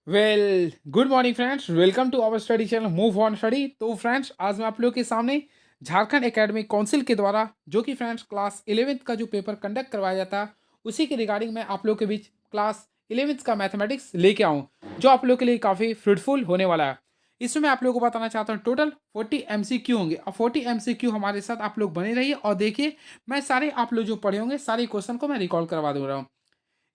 Good morning friends, welcome to our study channel move on study. तो friends, आज मैं आप लोगों के सामने झारखंड एकेडमिक काउंसिल के द्वारा जो कि फ्रेंड्स क्लास 11th का जो पेपर कंडक्ट करवाया जाता है, उसी के रिगार्डिंग मैं आप लोगों के बीच क्लास 11th का मैथमेटिक्स लेके आऊँ, जो आप लोगों के लिए काफ़ी फ्रूटफुल होने वाला है। इसमें मैं आप लोगों को बताना चाहता हूँ टोटल 40 MCQ होंगे और 40 MCQ हमारे साथ आप लोग बने रहिए और देखिए, मैं सारे आप लोग जो पढ़े होंगे सारे क्वेश्चन को मैं रिकॉल करवा दे रहा हूँ।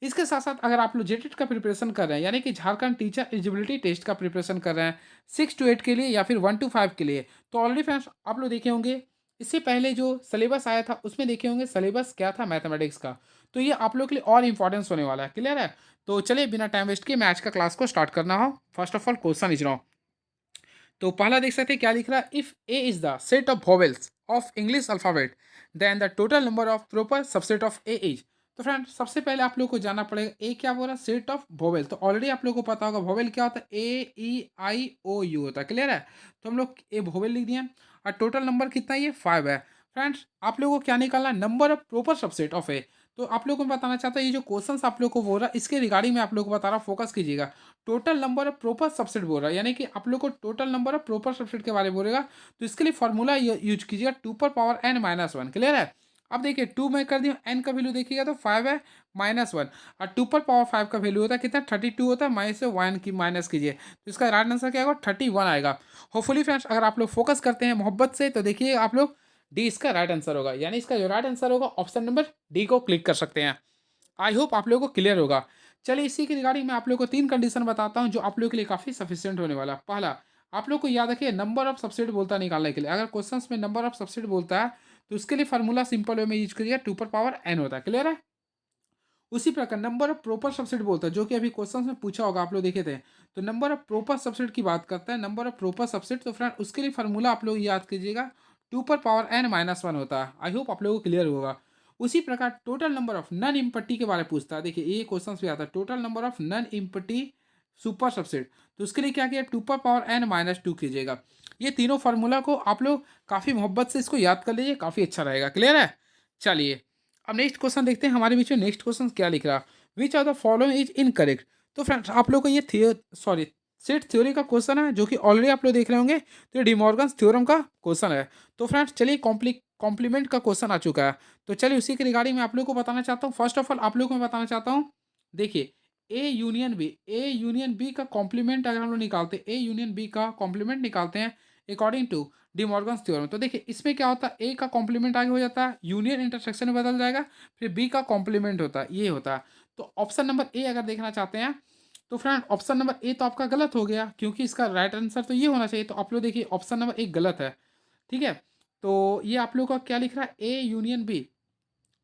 इसके साथ साथ अगर आप लोग जेटेट का प्रिपरेशन कर रहे हैं, यानी कि झारखंड टीचर एलिजिबिलिटी टेस्ट का प्रिपरेशन कर रहे हैं 6 to 8 के लिए या फिर 1 to 5 के लिए, तो ऑलरेडी फ्रेंड्स आप लोग देखे होंगे इससे पहले जो सिलेबस आया था उसमें देखे होंगे सिलेबस क्या था मैथमेटिक्स का। तो ये आप लोग के लिए और इंपॉर्टेंस होने वाला है। क्लियर है? तो चलिए बिना टाइम वेस्ट किए मैं आज का क्लास को स्टार्ट करना हो। फर्स्ट ऑफ ऑल क्वेश्चन लिख रहा हूँ। तो पहला देख सकते हैं क्या लिख रहा है। If A is the set of vowels of English alphabet, then the total number of proper subset of A is. तो फ्रेंड सबसे पहले आप लोग को जानना पड़ेगा ए क्या बोल रहा है, सेट ऑफ वोवेल। तो ऑलरेडी आप लोग को पता होगा वोवेल क्या होता है, ए ई आई ओ यू होता है। क्लियर है? तो हम लोग ए वोवेल लिख दिए और टोटल नंबर कितना है, ये 5 है। फ्रेंड्स आप लोगों को क्या निकालना है, number of proper subset of A. तो आप लोगों को बताना चाहता है ये जो क्वेश्चन आप लोग को बोल रहा है इसके रिगार्डिंग में आप लोग को बता रहा हूँ, फोकस कीजिएगा। Total number of proper subset बोल रहा है, यानी कि आप लोग को total number of proper subset के बारे में बोलेगा। तो इसके लिए फॉर्मूला यूज कीजिएगा 2 पर पावर n-1। क्लियर है? अब देखिए 2 में कर दिया, n का वैल्यू देखिएगा तो 5 है -1, और 2 पर पावर 5 का वैल्यू होता है कितना, 32 होता है। माइनस से 1 की माइनस कीजिए तो इसका राइट आंसर क्या होगा, 31 आएगा। होपफुली फ्रेंड्स अगर आप लोग फोकस करते हैं मोहब्बत से तो देखिए आप लोग डी इसका राइट आंसर होगा, यानी इसका जो राइट आंसर होगा ऑप्शन नंबर डी को क्लिक कर सकते हैं। आई होप आप लोगों को क्लियर होगा। चलिए इसी के रिगार्डिंग मैं आप लोगों को 3 कंडीशन बताता हूँ जो आप लोगों के लिए काफ़ी सफिशिएंट होने वाला है। पहला, आप लोग को याद रखिए नंबर ऑफ सबसेट बोलता है निकालने के लिए। अगर क्वेश्चंस में नंबर ऑफ सबसेट बोलता है तो उसके लिए फार्मूला सिंपल वे में यूज करिएगा, 2 पर पावर n होता है। क्लियर है? उसी प्रकार नंबर ऑफ प्रॉपर सबसेट बोलता है, जो कि अभी क्वेश्चंस में पूछा होगा, आप लोग देखे थे। तो नंबर ऑफ प्रॉपर सबसेट की बात करता है, नंबर ऑफ प्रॉपर सबसेट। तो फ्रेंड उसके लिए फार्मूला आप लोग याद कीजिएगा, 2 पर पावर n-1 होता है। आई होप आप लोगों को क्लियर होगा। उसी प्रकार टोटल नंबर ऑफ नन इम्पट्टी के बारे में पूछता है। देखिए ये क्वेश्चन भी आता है, total number of non empty super subset. तो उसके लिए क्या किया, 2 पर पावर n-2 कीजिएगा। ये तीनों फार्मूला को आप लोग काफ़ी मोहब्बत से इसको याद कर लीजिए, काफ़ी अच्छा रहेगा। क्लियर है? चलिए अब नेक्स्ट क्वेश्चन देखते हैं हमारे बीच में नेक्स्ट क्वेश्चन क्या लिख रहा है। Which are the following is incorrect. तो फ्रेंड्स आप लोग को ये सॉरी सेट थ्योरी का क्वेश्चन है, जो कि ऑलरेडी आप लोग देख रहे होंगे। तो ये डिमॉर्गन्स थ्योरम का क्वेश्चन है। तो फ्रेंड्स चलिए कॉम्प्लीमेंट का क्वेश्चन आ चुका है। तो चलिए उसी के रिगार्डिंग मैं आप लोग को बताना चाहता हूँ। फर्स्ट ऑफ ऑल आप लोग को मैं बताना चाहता हूँ, देखिए ए यूनियन बी का कॉम्प्लीमेंट अगर हम लोग निकालते हैं, ए यूनियन बी का कॉम्प्लीमेंट निकालते हैं अकॉर्डिंग टू डिमॉर्गन्स थ्योरम। तो देखिए इसमें क्या होता है, ए का कॉम्प्लीमेंट आगे हो जाता है, यूनियन इंटरसेक्शन में बदल जाएगा, फिर बी का कॉम्प्लीमेंट होता है, ये होता है। तो ऑप्शन नंबर ए अगर देखना चाहते हैं तो फ्रेंड ऑप्शन नंबर ए तो आपका गलत हो गया, क्योंकि इसका राइट आंसर तो ये होना चाहिए। तो आप लोग देखिए ऑप्शन नंबर ए गलत है। ठीक है? तो ये आप लोग का क्या लिख रहा है, ए यूनियन बी।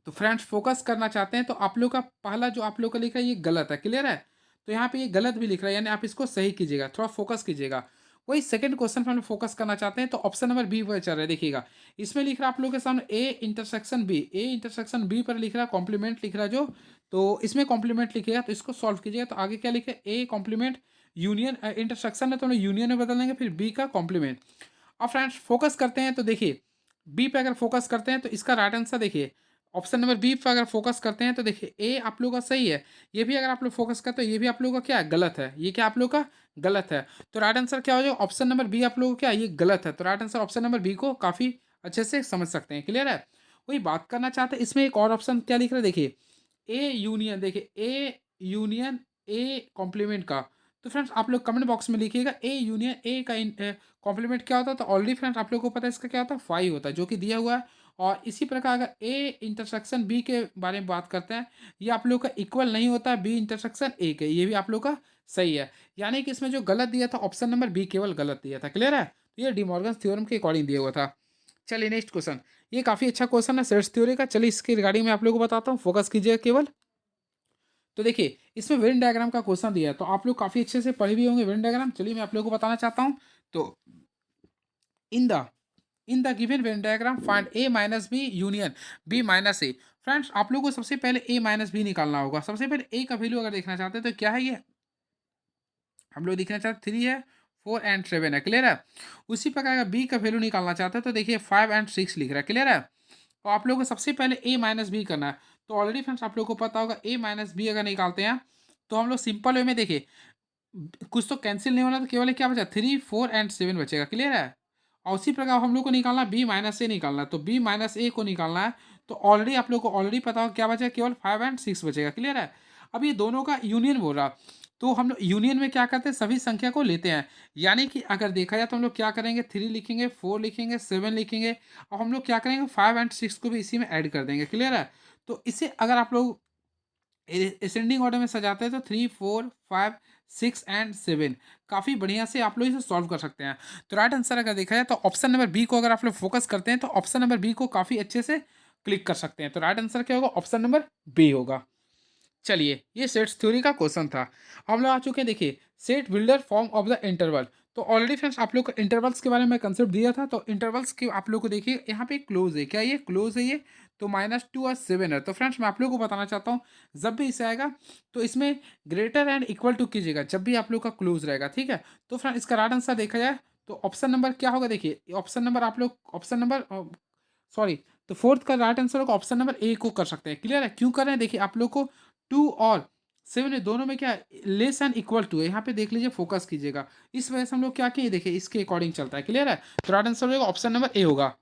तो फ्रेंड्स फोकस करना चाहते हैं तो आप लोग का पहला जो आप लोग का लिख रहा है ये गलत है। क्लियर है? तो यहाँ पे ये गलत भी लिख रहा है, यानी आप इसको सही कीजिएगा, थोड़ा फोकस कीजिएगा। वही सेकंड क्वेश्चन पर हम फोकस करना चाहते हैं तो ऑप्शन नंबर बी पर चल रहा है। देखिएगा इसमें लिख रहा है आप लोग के सामने ए इंटरसेक्शन बी पर लिख रहा है कॉम्प्लीमेंट लिख रहा है जो। तो इसमें कॉम्प्लीमेंट लिखिएगा तो इसको सॉल्व कीजिएगा। तो आगे क्या लिखे, ए कॉम्प्लीमेंट यूनियन इंटरसेक्शन है तो हम यूनियन में बदल देंगे, फिर बी का कॉम्प्लीमेंट। अब फ्रेंड्स फोकस करते हैं तो देखिए बी पे अगर फोकस करते हैं तो इसका राइट आंसर देखिए ऑप्शन नंबर बी पर अगर फोकस करते हैं तो देखिए ए आप लोग का सही है। ये भी अगर आप लोग फोकस करते हो ये भी आप लोग का क्या है, गलत है। ये क्या आप लोग का गलत है। तो राइट आंसर क्या हो जाएगा, ऑप्शन नंबर बी आप लोगों को क्या है, ये गलत है। तो right answer option number B को काफ़ी अच्छे से समझ सकते हैं। क्लियर है? वही बात करना चाहते हैं, इसमें एक और ऑप्शन क्या लिख रहे हैं देखिए, ए यूनियन, देखिए ए यूनियन ए कॉम्प्लीमेंट का। तो फ्रेंड्स आप लोग कमेंट बॉक्स में लिखिएगा ए यूनियन ए का कॉम्प्लीमेंट क्या होता है। तो ऑलरेडी फ्रेंड्स आप लोग को पता है इसका क्या होता है, 5 होता है, जो कि दिया हुआ है। और इसी प्रकार अगर ए इंटरसेक्शन बी के बारे में बात करते हैं, ये आप लोग का इक्वल नहीं होता है बी इंटरसेक्शन ए के, ये भी आप लोग का सही है। यानी कि इसमें जो गलत दिया था ऑप्शन नंबर बी केवल गलत दिया था। क्लियर है? तो ये डिमॉर्गन्स थ्योरम के अकॉर्डिंग दिया हुआ था। चलिए नेक्स्ट क्वेश्चन, ये काफ़ी अच्छा क्वेश्चन है सेट्स थ्योरी का। चलिए इसके रिगार्डिंग मैं आप लोग को बताता हूँ, फोकस कीजिएगा केवल। तो देखिए इसमें वेन डायग्राम का क्वेश्चन दिया है, तो आप लोग काफ़ी अच्छे से पढ़े भी होंगे वेन डायग्राम। चलिए मैं आप लोगों को बताना चाहता हूँ। तो in the given Venn diagram find A minus B union B minus A. Friends आप लोगों को सबसे पहले ए माइनस बी निकालना होगा। सबसे पहले ए का वैल्यू अगर देखना चाहते हैं तो क्या है, ये हम लोग देखना चाहते 3 है, 4 एंड 7 है। क्लियर है? उसी प्रकार का बी का वैल्यू निकालना चाहते हैं तो देखिए 5 एंड 6 लिख रहा है। क्लियर है? तो आप लोगों को सबसे पहले ए माइनस बी करना है। तो ऑलरेडी फ्रेंड्स आप लोग को पता होगा ए माइनस बी अगर निकालते हैं तो हम लोग सिंपल वे में देखिए कुछ तो कैंसिल नहीं होना, तो केवल क्या बचा, 3, 4 एंड 7 बचेगा। क्लियर है। और उसी प्रकार हम लोग को निकालना बी माइनस ए निकालना है, तो बी माइनस ए को निकालना है। तो ऑलरेडी आप लोग को ऑलरेडी पता हो क्या बचा, केवल 5 एंड 6 बचेगा। क्लियर है। अब ये दोनों का यूनियन बोल रहा, तो हम लोग यूनियन में क्या करते हैं, सभी संख्या को लेते हैं। यानी कि अगर देखा जाए तो हम लोग क्या करेंगे, 3 लिखेंगे, 4 लिखेंगे, 7 लिखेंगे, और हम लोग क्या करेंगे, 5 एंड 6 को भी इसी में ऐड कर देंगे। क्लियर है। तो इसे अगर आप लोग असेंडिंग ऑर्डर में सजाते हैं तो 3, 4, 5, 6 एंड 7 काफ़ी बढ़िया से आप लोग इसे सॉल्व कर सकते हैं। तो राइट आंसर अगर देखा जाए तो ऑप्शन नंबर बी को अगर आप लोग फोकस करते हैं तो ऑप्शन नंबर बी को काफ़ी अच्छे से क्लिक कर सकते हैं। तो राइट आंसर क्या होगा, ऑप्शन नंबर बी होगा। चलिए, ये सेट्स थ्योरी का क्वेश्चन था। हम लोग आ चुके हैं, देखिए, set builder form of the interval. तो ऑलरेडी फ्रेंड्स आप लोग को इंटरवल्स के बारे में कंसेप्ट दिया था। तो इंटरवल्स के आप लोग को देखिए, यहाँ पे क्लोज है, क्या ये क्लोज है ये, तो -2 और 7 है। तो फ्रेंड्स मैं आप लोग को बताना चाहता हूँ, जब भी इसे आएगा तो इसमें ग्रेटर एंड इक्वल टू कीजिएगा जब भी आप लोग का क्लोज रहेगा। ठीक है। तो फ्रेंड इसका राइट आंसर देखा जाए तो ऑप्शन नंबर क्या होगा, देखिए ऑप्शन नंबर आप लोग ऑप्शन नंबर सॉरी, तो फोर्थ का राइट आंसर होगा ऑप्शन नंबर ए को कर सकते हैं। क्लियर है। क्यों कर रहे हैं, देखिए आप लोग को 2 और 7 है, दोनों में क्या लेस एंड इक्वल टू है, यहाँ पे देख लीजिए, फोकस कीजिएगा। इस वजह से हम लोग क्या किए, देखिए इसके अकॉर्डिंग चलता है। क्लियर है। तो राइट आंसर होगा ऑप्शन नंबर ए होगा।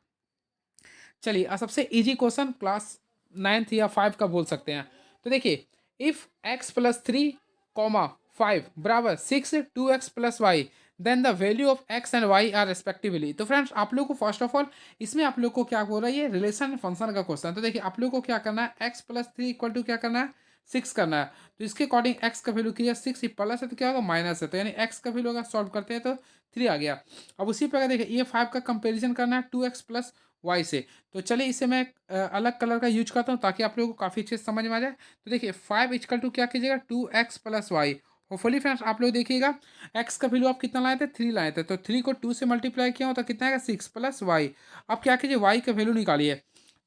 चलिए, सबसे इजी क्वेश्चन क्लास 9th या 5 का बोल सकते हैं। तो देखिए, इफ x प्लस 3 कॉमा 5 बराबर 6 2x plus y, then the value of x and y are respectively. तो फ्रेंड्स आप लोग को फर्स्ट ऑफ ऑल इसमें आप लोग को क्या हो रहा है, ये रिलेशन फंक्शन का क्वेश्चन। तो देखिए आप लोग को क्या करना है, x प्लस 3 इक्वल टू क्या करना है, 6 करना है। तो इसके अकॉर्डिंग x का वैल्यू कीजिए, 6 प्लस है तो क्या होगा, माइनस है, तो यानी x का वैल्यू अगर सॉल्व करते हैं तो 3 आ गया। अब उसी प्रकार देखिए, ये 5 का कंपेरिजन करना है 2x प्लस वाई से। तो चलिए इसे मैं अलग कलर का यूज करता हूँ ताकि आप लोगों को काफ़ी अच्छे से समझ में आ जाए। तो देखिए 5 इक्वल टू क्या कीजिएगा, 2x plus Y. Hopefully friends आप लोग देखिएगा, x का वैल्यू आप कितना लाए थे, 3 लाए थे, तो 3 को 2 से मल्टीप्लाई किया हो तो कितना आएगा, 6 प्लस वाई। अब क्या कीजिए, y का वैल्यू निकालिए।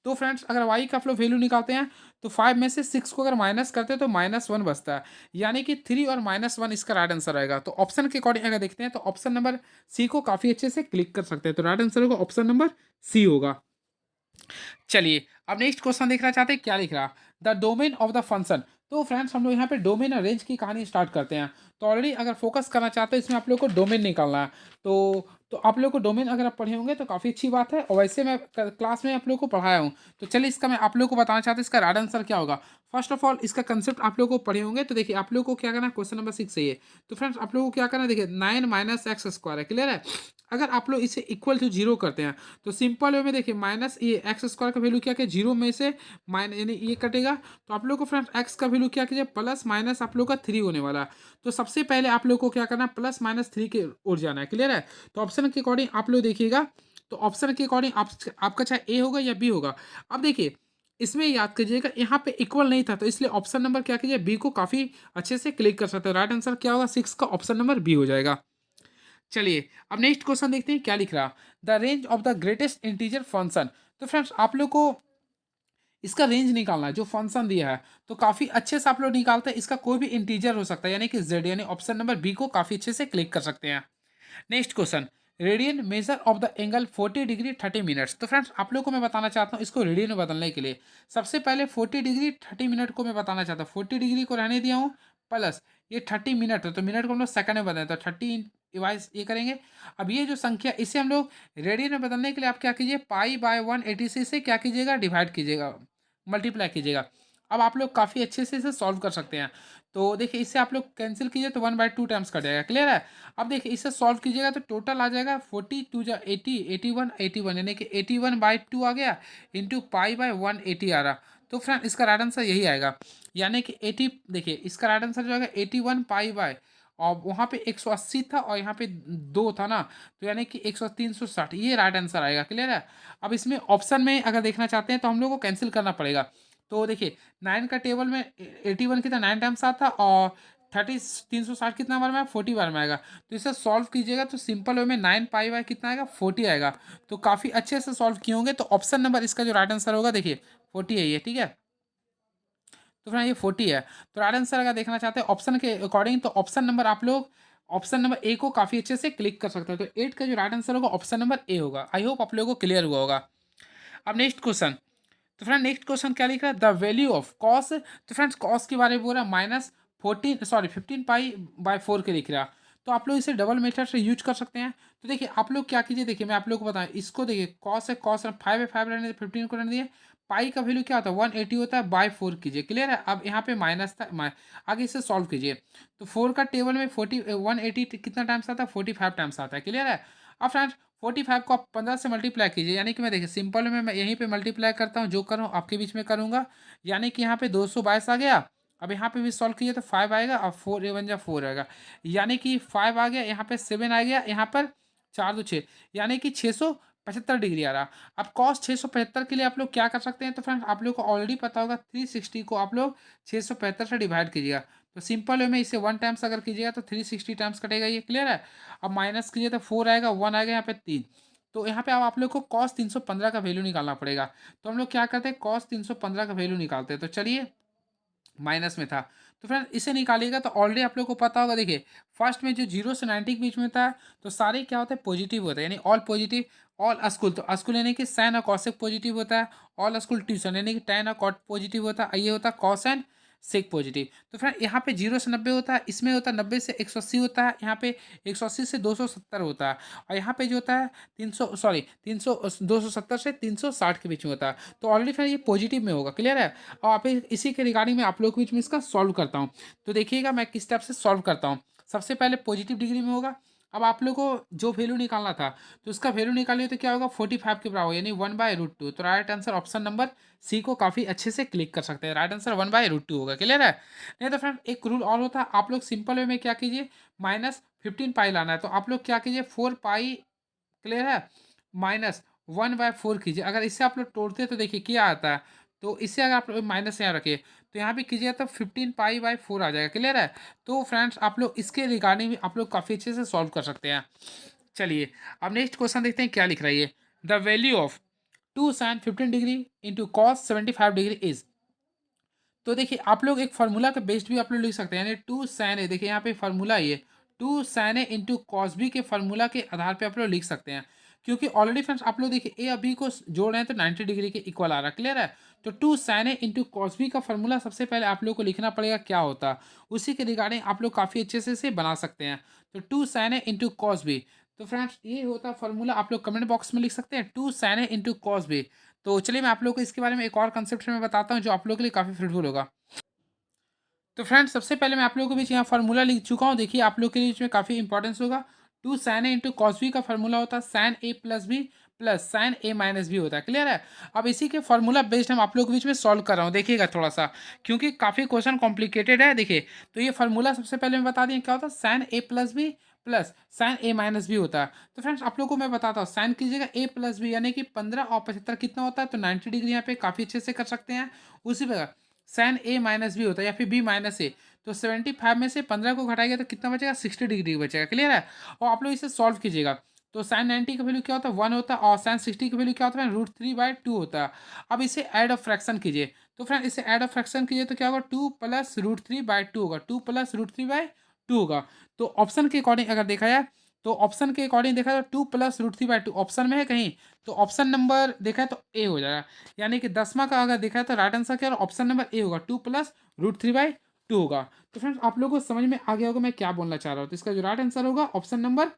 तो फ्रेंड्स अगर y का आप लोग वैल्यू निकालते हैं तो 5 में से 6 को अगर माइनस करते हैं तो -1 बचता है। यानी कि 3 और -1 इसका राइट आंसर आएगा। तो ऑप्शन के अकॉर्डिंग अगर देखते हैं तो ऑप्शन नंबर सी को काफ़ी अच्छे से क्लिक कर सकते हैं। तो राइट आंसर होगा ऑप्शन नंबर सी होगा। चलिए, अब नेक्स्ट क्वेश्चन देखना चाहते हैं, क्या लिख रहा, the domain of the function. तो फ्रेंड्स हम लोग यहाँ पे डोमेन और रेंज की कहानी स्टार्ट करते हैं। तो ऑलरेडी अगर फोकस करना चाहते हैं इसमें आप लोग को डोमेन निकालना है। तो आप लोग को डोमेन अगर आप पढ़े होंगे तो काफ़ी अच्छी बात है, और वैसे मैं क्लास में आप लोग को पढ़ाया हूँ। तो चलिए इसका मैं आप लोग को बताना चाहता हूँ इसका राइट आंसर क्या होगा। फर्स्ट ऑफ ऑल इसका कंसेप्ट आप लोग को पढ़े होंगे। तो देखिए आप लोग को क्या करना है, क्वेश्चन नंबर 6 है ये। तो फ्रेंड्स आप लोग को क्या करना है, देखिए 9 माइनस एक्स स्क्वायर है। क्लियर है। अगर आप लोग इसे इक्वल टू 0 करते हैं तो सिंपल वे में देखिए, माइनस ये एक्स स्क्वायर का वैल्यू क्या क्या, 0 में से माइनस यानी ये कटेगा। तो आप लोग को फ्रेंड्स एक्स का वैल्यू क्या कीजिए, प्लस माइनस आप लोग का 3 होने वाला है। तो सबसे पहले आप लोग को क्या करना है, प्लस माइनस 3 के ओर जाना है। क्लियर है। तो ऑप्शन के अकॉर्डिंग आप लोग देखिएगा, तो ऑप्शन के अकॉर्डिंग आपका चाहे ए होगा या बी होगा। अब देखिए इसमें याद कीजिएगा, यहाँ पे इक्वल नहीं था तो इसलिए ऑप्शन नंबर क्या कीजिए, बी को काफ़ी अच्छे से क्लिक कर सकते हैं। राइट आंसर क्या होगा, 6 का ऑप्शन नंबर बी हो जाएगा। चलिए, अब नेक्स्ट क्वेश्चन देखते हैं क्या लिख रहा, the range of the greatest integer function. तो फ्रेंड्स आप लोग को इसका रेंज निकालना है, जो फंक्शन दिया है तो काफ़ी अच्छे से आप लोग निकालते हैं। इसका कोई भी इंटीजर हो सकता है, यानी कि जेड, यानी ऑप्शन नंबर बी को काफ़ी अच्छे से क्लिक कर सकते हैं। Next question, radian measure of the angle 40 degree 30 minutes. तो फ्रेंड्स आप लोग को मैं बताना चाहता हूँ इसको रेडियन में बदलने के लिए, सबसे पहले 40 डिग्री 30 मिनट को मैं बताना चाहता हूँ। 40 डिग्री को रहने दिया हूँ, प्लस ये 30 मिनट है तो मिनट को हम लोग सेकंड में बदलें, तो 30 डिवाइस ये करेंगे। अब ये जो संख्या इसे हम लोग रेडियन में बदलने के लिए आप क्या कीजिए, पाई/180 से क्या कीजिएगा, डिवाइड कीजिएगा, मल्टीप्लाई कीजिएगा। अब आप लोग काफ़ी अच्छे से इसे सॉल्व कर सकते हैं। तो देखिए इससे आप लोग कैंसिल कीजिए तो 1/2 टाइम्स कट जाएगा। क्लियर है। अब देखिए इसे सॉल्व कीजिएगा तो टोटल आ जाएगा 42 जा 80 81 81, यानी कि 81/2 आ गया, इंटू पाई/180 आ रहा। तो फ्रेंड इसका राइट आंसर यही आएगा, यानी कि 80, देखिए इसका राइट आंसर जो आएगा 81 पाई/, और वहाँ पे 180 था और यहाँ पे 2 था ना, तो यानी कि 100 360, ये राइट आंसर आएगा। क्लियर है। अब इसमें ऑप्शन में अगर देखना चाहते हैं तो हम लोग को कैंसिल करना पड़ेगा। तो देखिए 9 का टेबल में 81 कितना 9 टाइम्स आता, और 360 कितना बार में 40 बार में आएगा। तो इसे सॉल्व कीजिएगा तो सिंपल वे में 9 पाई/, कितना आएगा 40 आएगा। तो काफ़ी अच्छे से सॉल्व किए होंगे। तो ऑप्शन नंबर इसका जो राइट आंसर होगा, देखिए 40 है ये। ठीक है। तो फ्रेंड ये 40 है। तो राइट आंसर अगर देखना चाहते हैं ऑप्शन के अकॉर्डिंग, तो ऑप्शन नंबर आप लोग ऑप्शन नंबर ए को काफ़ी अच्छे से क्लिक कर सकते हैं। तो 8 का जो राइट आंसर होगा ऑप्शन नंबर ए होगा। आई होप आप लोगों को क्लियर हुआ होगा। अब नेक्स्ट क्वेश्चन, तो फ्रेंड नेक्स्ट क्वेश्चन क्या लिख रहा है, द वैल्यू ऑफ कॉस। तो फ्रेंड्स कॉस के बारे में बोल रहा है, 15 पाई/4 के दिख रहा। तो आप लोग इसे डबल मेथड से यूज कर सकते हैं। तो देखिए आप लोग क्या कीजिए, देखिए मैं आप लोग को बताऊँ, इसको देखिए कॉस है, कॉस 5/5 रहने दिए, 15 को रहने दिए। पाई का वैल्यू क्या होता है 180 होता है, बाय 4 कीजिए। क्लियर है। अब यहाँ पे माइनस था, आगे इसे सॉल्व कीजिए। तो 4 का टेबल में 180 कितना टाइम्स आता है, 45 टाइम्स आता है। क्लियर है। अब फ्रेंड्स 45 को आप 15 से मल्टीप्लाई कीजिए, यानी कि मैं देखिए सिंपल में मैं यहीं पे मल्टीप्लाई करता हूँ, जो कर रहा हूँ आपके बीच में करूँगा। यानी कि यहाँ पे 222 आ गया। अब यहाँ पे भी सॉल्व कीजिए तो 5 आएगा और 4 1 जा 4 आएगा, यानी कि 5 आ गया, यहाँ पे 7 आ गया, यहाँ पर 4 2 6, यानी कि 675 डिग्री आ रहा। अब कॉस 675 के लिए आप लोग क्या कर सकते हैं, तो फ्रेंड्स आप लोग को ऑलरेडी पता होगा 360 को आप लोग 675 से डिवाइड कीजिएगा। तो सिंपल वे में इसे 1 टाइम्स अगर कीजिएगा तो 360 टाइम्स कटेगा, ये क्लियर है। अब माइनस कीजिए तो 4 आएगा, 1 आएगा, यहाँ पे 3। तो यहाँ पे अब आप लोग को कॉस 315 का वैल्यू निकालना पड़ेगा। तो हम लोग क्या करते हैं, कॉस 315 का वैल्यू निकालते हैं। तो चलिए, माइनस में था, तो फ्रेंड इसे निकालिएगा तो ऑलरेडी आप लोग को पता होगा। देखिए फर्स्ट में जो 0 से 90 के बीच में था, तो सारे क्या होता है, पॉजिटिव होता है, यानी ऑल पॉजिटिव। ऑल अस्कुल, तो अस्कुल यानी कि साइन और कॉसेक पॉजिटिव होता है। ऑल अस्कुल ट्यूशन यानी कि टैन और कॉट पॉजिटिव होता है। ये होता है कॉस एंड सेक पॉजिटिव। तो फ्रेंड यहाँ पे 0 से 90 होता है, इसमें होता है 90 से 180 होता है, यहाँ पे 180 से 270 होता है, और यहाँ पे जो होता है 270 से 360 के बीच में होता है। तो ऑलरेडी फिर ये पॉजिटिव में होगा। क्लियर है। और आप इसी के रिगार्डिंग में आप लोग के बीच में इसका सॉल्व करता हूँ। तो देखिएगा मैं किस टाइप से सॉल्व करता हूँ। सबसे पहले पॉजिटिव डिग्री में होगा। अब आप लोग को जो वैल्यू निकालना था, तो उसका वैल्यू निकालिए तो क्या होगा, 45 के बराबर, यानी 1/√2। तो right answer option number C को काफ़ी अच्छे से क्लिक कर सकते हैं। राइट आंसर 1/√2 होगा। क्लियर है। नहीं तो फ्रेंड एक रूल और होता है, आप लोग सिंपल वे में क्या कीजिए, -15 पाई लाना है, तो आप लोग क्या कीजिए 4 पाई, क्लियर है, -1/4 कीजिए। अगर इससे आप लोग तोड़ते हैं तो देखिए क्या आता है। तो इससे अगर आप लोग माइनस यहाँ रखिए, तो यहाँ भी कीजिए तो 15 पाई/4 आ जाएगा। क्लियर है। तो फ्रेंड्स आप लोग इसके रिगार्डिंग भी आप लोग काफ़ी अच्छे से सॉल्व कर सकते हैं। चलिए अब नेक्स्ट क्वेश्चन देखते हैं क्या लिख रहा है ये। The value of 2 sin 15 degree into cos 75 degree is. तो देखिए आप लोग एक फार्मूला के बेस्ड भी आप लोग लिख सकते हैं, यानी 2 sin A, देखिए यहाँ पे फार्मूला ये 2 sin A into cos B के फार्मूला के आधार पे आप लोग लिख सकते हैं। क्योंकि ऑलरेडी फ्रेंड्स आप लोग देखिए ए और बी को जोड़ रहे हैं तो 90 डिग्री के इक्वल आ रहा है। क्लियर है। तो 2 sin A into cos B का फार्मूला सबसे पहले आप लोग को लिखना पड़ेगा क्या होता है, उसी के रिगार्डिंग आप लोग काफ़ी अच्छे से इसे बना सकते हैं। तो 2 sin A into cos B, तो फ्रेंड्स ये होता है फार्मूला, आप लोग कमेंट बॉक्स में लिख सकते हैं 2 sin A into cos B. तो चलिए मैं आप लोग को इसके बारे में एक और कंसेप्ट में बताता हूँ जो आप लोग के लिए काफ़ी फ्रूटफुल होगा। तो फ्रेंड्स सबसे पहले मैं आप लोगों के बीच यहाँ फार्मूला लिख चुका हूँ, देखिए आप लोग के बीच में काफ़ी इंपॉर्टेंस होगा। 2 sin A into cos B का फार्मूला होता है sin A plus B plus sin A minus B होता है। क्लियर है। अब इसी के फार्मूला बेस्ड हम आप लोग के बीच में सॉल्व कर रहा हूँ, देखिएगा थोड़ा सा, क्योंकि काफ़ी क्वेश्चन कॉम्प्लिकेटेड है। देखिए तो ये फार्मूला सबसे पहले मैं बता दें क्या होता है, sin A plus B plus sin A minus B होता है। तो फ्रेंड्स आप लोग को मैं बताता हूँ, साइन कीजिएगा A प्लस बी, यानी कि 15 और 75 कितना होता है, तो 90 डिग्री यहाँ पे काफ़ी अच्छे से कर सकते हैं। उसी प्रकार साइन ए माइनस बी होता है या फिर बी माइनस ए, तो 75 में से 15 को घटाएगा तो कितना बचेगा, 60 डिग्री बचेगा। क्लियर है। और आप लोग इसे सॉल्व कीजिएगा तो साइन 90 का वैल्यू क्या होता है 1 होता है, और साइन 60 का वैल्यू क्या होता है √3/2 होता है। अब इसे ऐड ऑफ फ्रैक्शन कीजिए, तो फ्रेंड इसे ऐड ऑफ फ्रैक्शन कीजिए तो क्या होगा 2 प्लस √3/2 होगा, 2 प्लस √3/2 होगा। तो ऑप्शन के अकॉर्डिंग अगर देखा जाए, तो ऑप्शन के अकॉर्डिंग देखा जाए 2 प्लस √3/2 ऑप्शन में है कहीं, तो ऑप्शन नंबर देखा है तो ए हो जाएगा। यानी कि 10वां का अगर देखा है तो राइट आंसर क्या होगा, ऑप्शन नंबर ए होगा, 2 प्लस √3/2 होगा। तो फ्रेंड्स आप लोगों को समझ में आ गया होगा मैं क्या बोलना चाह रहा हूँ। तो इसका जो राइट आंसर होगा ऑप्शन नंबर,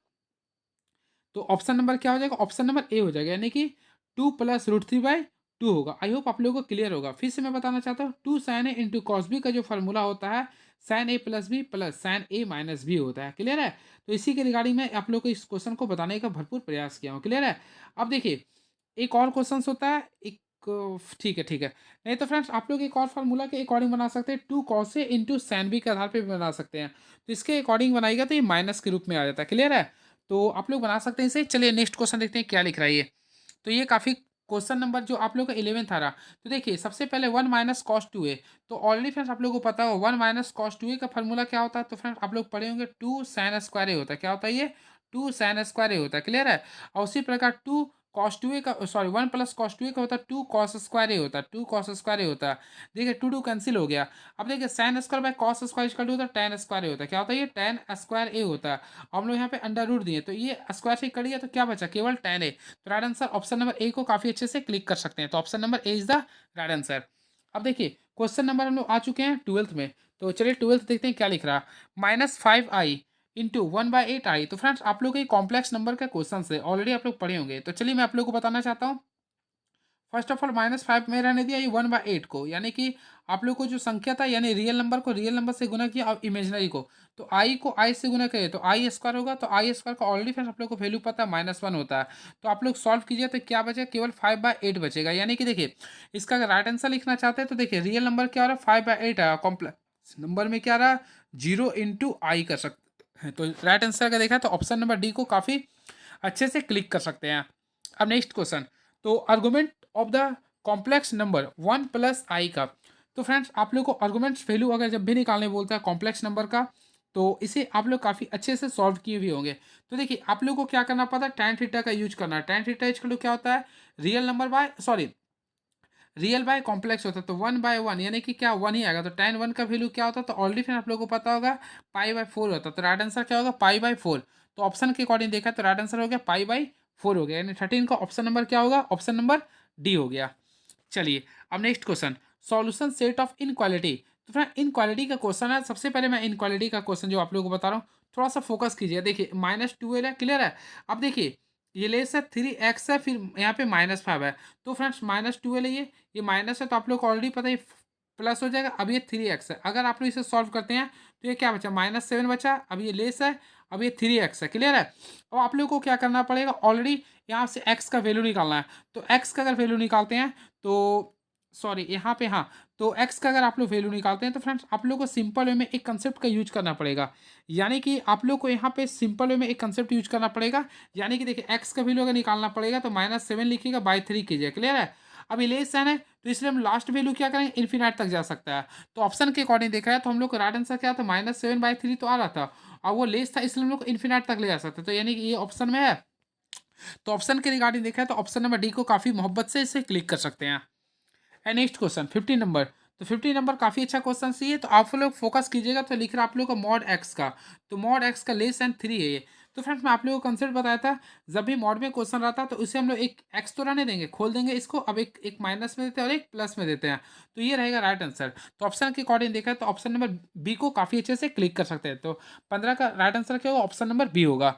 तो ऑप्शन नंबर क्या हो जाएगा, ऑप्शन नंबर ए हो जाएगा, यानी कि 2 प्लस √3/2 होगा। आई होप आप लोगों को क्लियर होगा। फिर से मैं बताना चाहता हूँ 2 sin A into cos B का जो फार्मूला होता है sin A plus B plus sin A minus B होता है। क्लियर है। तो इसी के रिगार्डिंग मैं आप लोग को इस क्वेश्चन को बताने का भरपूर प्रयास किया हूँ। क्लियर है। अब देखिए एक और क्वेश्चन होता है, एक ठीक है ठीक है। नहीं तो फ्रेंड्स आप लोग एक और फार्मूला के अकॉर्डिंग बना सकते हैं, 2 cos A into sine B के आधार पे भी बना सकते हैं। तो इसके अकॉर्डिंग बनाएगा तो ये माइनस के रूप में आ जाता है। क्लियर है। तो आप लोग बना सकते हैं इसे। चलिए नेक्स्ट क्वेश्चन देखते हैं क्या लिख रहा है ये। तो ये काफ़ी क्वेश्चन नंबर जो आप लोग का 11th आ रहा। तो देखिए सबसे पहले 1 - cos 2a, तो ऑलरेडी फ्रेंड्स आप लोगों को पता हो 1 - cos 2a का फार्मूला क्या होता है, तो फ्रेंड्स आप लोग पढ़े होंगे 2 sin² होता है। क्या होता है ये 2 sin² होता है। क्लियर है। और उसी प्रकार 2 cos 2a का, सॉरी 1 + cos 2a का होता है 2 cos² होता है, 2 cos² होता है। देखिए 2 कैंसिल हो गया। अब देखिए sin² / cos² होता है tan² होता है। क्या होता है ये tan² होता है। हम लोग यहाँ पे अंडर रूट दिए तो ये स्क्वायर से कर दिया तो क्या बचा केवल tan A। तो right answer option number A को काफी अच्छे से क्लिक कर सकते हैं। तो option number A is the right answer. अब देखिए क्वेश्चन नंबर हम लोग आ चुके हैं 12th में। तो चलिए ट्वेल्थ देखते हैं क्या लिख रहा है। -5i into 1/8i। तो फ्रेंड्स आप लोग ये कॉम्प्लेक्स नंबर का क्वेश्चन है, ऑलरेडी आप लोग पढ़े होंगे। तो चलिए मैं आप लोग को बताना चाहता हूँ। फर्स्ट ऑफ ऑल -5 में रहने दिया ये 1/8 को, यानी कि आप लोग को जो संख्या था यानी रियल नंबर को रियल नंबर से गुना किया और इमेजिनरी को आई को आई से गुना करिए तो आई स्क्वायर होगा। तो आई स्क्वायर का ऑलरेडी फ्रेंड्स आप लोग को वैल्यू पता है -1 होता है। तो आप लोग सॉल्व कीजिए तो क्या बचेगा, केवल 5/8 बचेगा। यानी कि देखिए इसका अगर राइट आंसर लिखना चाहते हैं तो देखिए रियल नंबर क्या हो रहा है 5/8 है, कॉम्प्लेक्स नंबर में क्या रहा 0 इंटू आई कर सकते हैं। तो राइट आंसर अगर देखा तो ऑप्शन नंबर डी को काफ़ी अच्छे से क्लिक कर सकते हैं। अब नेक्स्ट क्वेश्चन, तो argument of the complex number 1 + i का। तो फ्रेंड्स आप लोग को आर्गुमेंट्स वैल्यू अगर जब भी निकालने बोलता है कॉम्प्लेक्स नंबर का, तो इसे आप लोग काफ़ी अच्छे से सॉल्व किए भी होंगे। तो देखिए आप लोग को क्या करना पड़ता है, tan थीटा का यूज करना है। tan थीटा यूज कर लो क्या होता है, real number by sorry real bye complex होता है। तो 1/1 यानी कि क्या 1 ही आएगा। तो tan 1 का वैल्यू क्या होता है, तो ऑलरेडी फिर आप लोगों को पता होगा π/4 होता है। तो राइट आंसर क्या होगा π/4। तो ऑप्शन के अकॉर्डिंग देखा तो राइट आंसर हो गया π/4 हो गया, यानी 13 का ऑप्शन नंबर क्या होगा, ऑप्शन नंबर डी हो गया। चलिए अब next question, solution set of inequality. तो फ्रेंड इनक्वालिटी का क्वेश्चन है। सबसे पहले मैं इनक्वालिटी का क्वेश्चन जो आप लोगों को बता रहा हूँ थोड़ा सा फोकस कीजिए। देखिए -12 है, क्लियर है। अब देखिए ये लेस है 3x है, फिर यहाँ पे -5 है। तो फ्रेंड्स -12 है, ये माइनस है तो आप लोग को ऑलरेडी पता है प्लस हो जाएगा। अब ये 3x है, अगर आप लोग इसे सॉल्व करते हैं तो ये क्या बचा -7 बचा। अब ये लेस है, अब ये 3x है, क्लियर है। अब आप लोग को क्या करना पड़ेगा, ऑलरेडी यहाँ से x का वैल्यू निकालना है। तो x का अगर वैल्यू निकालते हैं तो सॉरी यहाँ पे हाँ, तो x का अगर आप लोग वैल्यू निकालते हैं तो फ्रेंड्स आप लोग को सिंपल वे में एक कंसेप्ट का यूज करना पड़ेगा। यानी कि आप लोग को यहाँ पे सिंपल वे में एक कंसेप्ट यूज करना पड़ेगा। यानी कि देखिए x का वैल्यू अगर निकालना पड़ेगा तो -7 लिखिएगा बाई 3 कीजिए, क्लियर है। अब लेस है तो इसलिए हम लास्ट वैल्यू क्या करेंगे, इन्फिनाइट तक जा सकता है। तो ऑप्शन के अकॉर्डिंग देखा है तो हम लोग का राइट आंसर क्या था, -7/3 तो आ रहा था और वो लेस था, इसलिए हम लोग इन्फिनाइट तक ले जा सकते हैं। तो यानी कि ये ऑप्शन में है। तो ऑप्शन के रिगार्डिंग देखा है तो ऑप्शन नंबर डी को काफ़ी मोहब्बत से इसे क्लिक कर सकते हैं। And next question 15 number. तो 15 नंबर काफ़ी अच्छा क्वेश्चन सी है, तो आप लोग फोकस कीजिएगा। तो लिख रहा है आप लोग का मॉड एक्स का, तो मॉड एक्स का लेस एंड 3 है ये। तो फ्रेंड्स मैं आप लोगों को कंसेप्ट बताया था, जब भी मॉड में क्वेश्चन रहता है तो उसे हम लोग एक एक्स तो रहने देंगे, खोल देंगे इसको। अब एक माइनस में देते हैं और एक प्लस में देते हैं, तो ये रहेगा राइट आंसर। तो ऑप्शन के अकॉर्डिंग देखा है तो ऑप्शन नंबर बी को काफ़ी अच्छे से क्लिक कर सकते हैं। तो 15 का राइट आंसर क्या होगा, ऑप्शन नंबर बी होगा।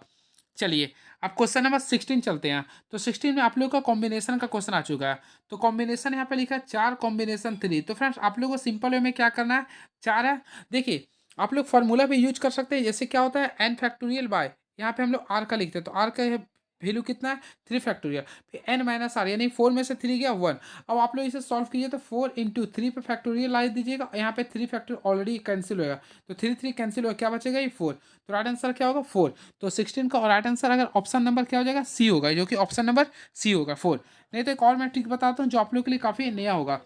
चलिए अब क्वेश्चन नंबर 16 चलते हैं। तो 16 में आप लोग का कॉम्बिनेशन का क्वेश्चन आ चुका है। तो कॉम्बिनेशन यहाँ पे लिखा है 4 कॉम्बिनेशन 3। तो फ्रेंड्स आप लोग को सिंपल वे में क्या करना है, 4 है। देखिए आप लोग फार्मूला भी यूज कर सकते हैं, जैसे क्या होता है n फैक्टोरियल बाय, यहाँ पे हम लोग r का लिखते हैं। तो r का वैल्यू कितना है 3 फैक्टोरियल, फिर n माइनस आर, यानी 4 में से 3 गया 1। अब आप लोग इसे सॉल्व कीजिए तो 4 इंटू 3 पे फैक्टोरियल ला दीजिएगा, यहाँ पे 3 फैक्टोरियल ऑलरेडी कैंसिल होगा। तो 3 कैंसिल होगा, क्या बचेगा ये 4। तो राइट आंसर क्या होगा 4। तो 16 का राइट आंसर अगर ऑप्शन नंबर क्या हो जाएगा सी होगा, जो कि ऑप्शन नंबर सी होगा 4। नहीं तो एक और मैं ट्रिक बताता हूँ जो आप लोग के लिए काफ़ी नया होगा।